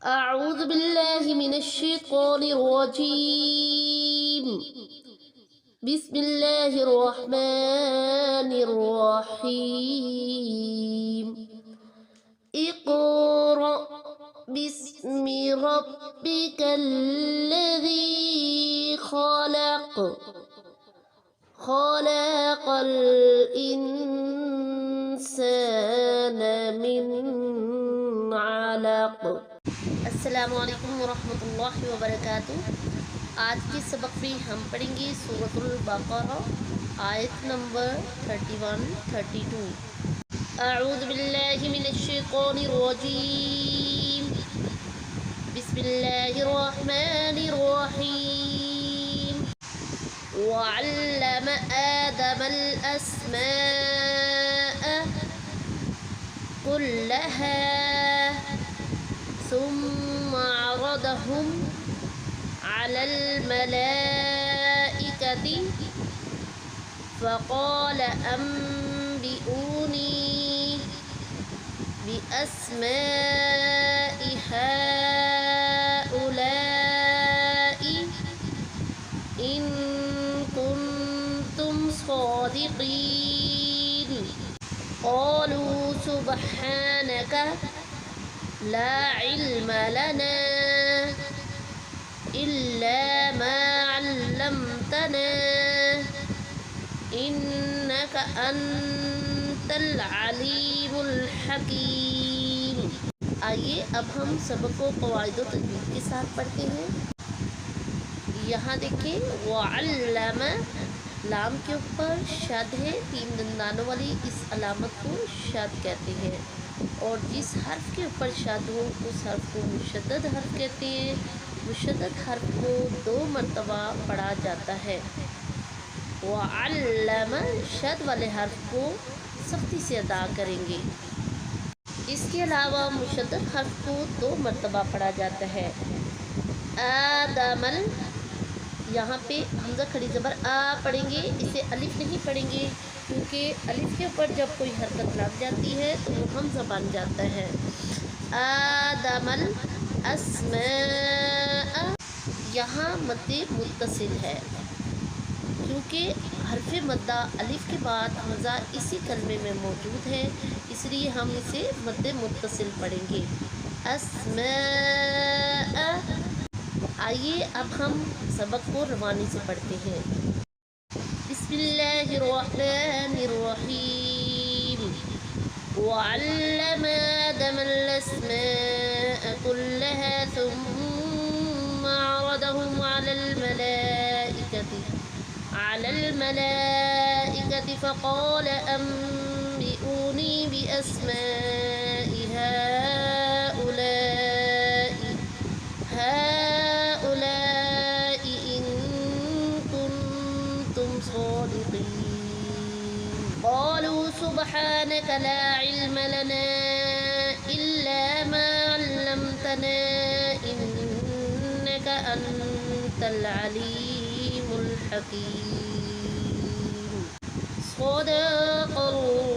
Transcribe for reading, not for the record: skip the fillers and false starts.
أعوذ بالله من الشيطان الرجيم. بسم الله الرحمن الرحيم. اقرأ باسم ربك الذي خلق خلق الإنسان من علق। अस्सलामु अलैकुम वरहमतुल्लाहि वबरकातुह। आज के सबक में हम पढ़ेंगे सूरतुल बक़रा आयत नंबर 31-32। अऊज़ु बिल्लाहि मिनश्शैतानिर रजीम। बिस्मिल्लाहिर रहमानिर रहीम। वअल्लम आदमल अस्माअ कुल्लहा ثم عرضهم على الملائكة فقال أنبئوني بأسماء هؤلاء إن كنتم صادقين قالوا سبحانك لا علم لنا إلا ما علمتنا إنك أنت العليم الحكيम। आइए अब हम सबक को क़वाइद व तजवीद के साथ पढ़ते हैं। यहाँ देखिए वअल्लम, लाम के ऊपर शद है, 3 दंदानों वाली इस अलामत को शद कहते हैं और जिस हर्फ के ऊपर शद हो उस हर्फ को मुशद्दद हर्फ कहते हैं। मुशद्दद हर्फ को 2 मरतबा पढ़ा जाता है। वअल्लम, शद वाले हर्फ को सख्ती से अदा करेंगे। इसके अलावा मुशद्दद हर्फ को 2 मरतबा पढ़ा जाता है। आदमल, यहाँ पे हमज़ा खड़ी ज़बर आ पढ़ेंगे, इसे अलिफ नहीं पढ़ेंगे क्योंकि अलिफ के ऊपर जब कोई हरकत लग जाती है तो वो हमज़ा बन जाता है। आदमल अस्मा, यहाँ मद्दे मुत्तसिल है क्योंकि हरफ मद्दा अलिफ के बाद हमज़ा इसी कलमे में मौजूद है, इसलिए हम इसे मद्दे मुत्तसिल पढ़ेंगे। अस्मा। आइए अब हम सबक को रवानी से पढ़ते हैं। बिस्मिल्लाहिर्रहमानिर्रहीम। वअल्लम आदमल अस्माअ कुल्लहा सुम्मा अरदहुम अलल मलाइकति फ़क़ाल अनबिऊनी बिअस्माइ हाउलाइ इन कुंतुम सादिक़ीन क़ालू सुब्हानक ला इल्म लना इल्ला मा अल्लमतना इन्नका अंतल अलीमुल हकीम। सदक़ल्लाहु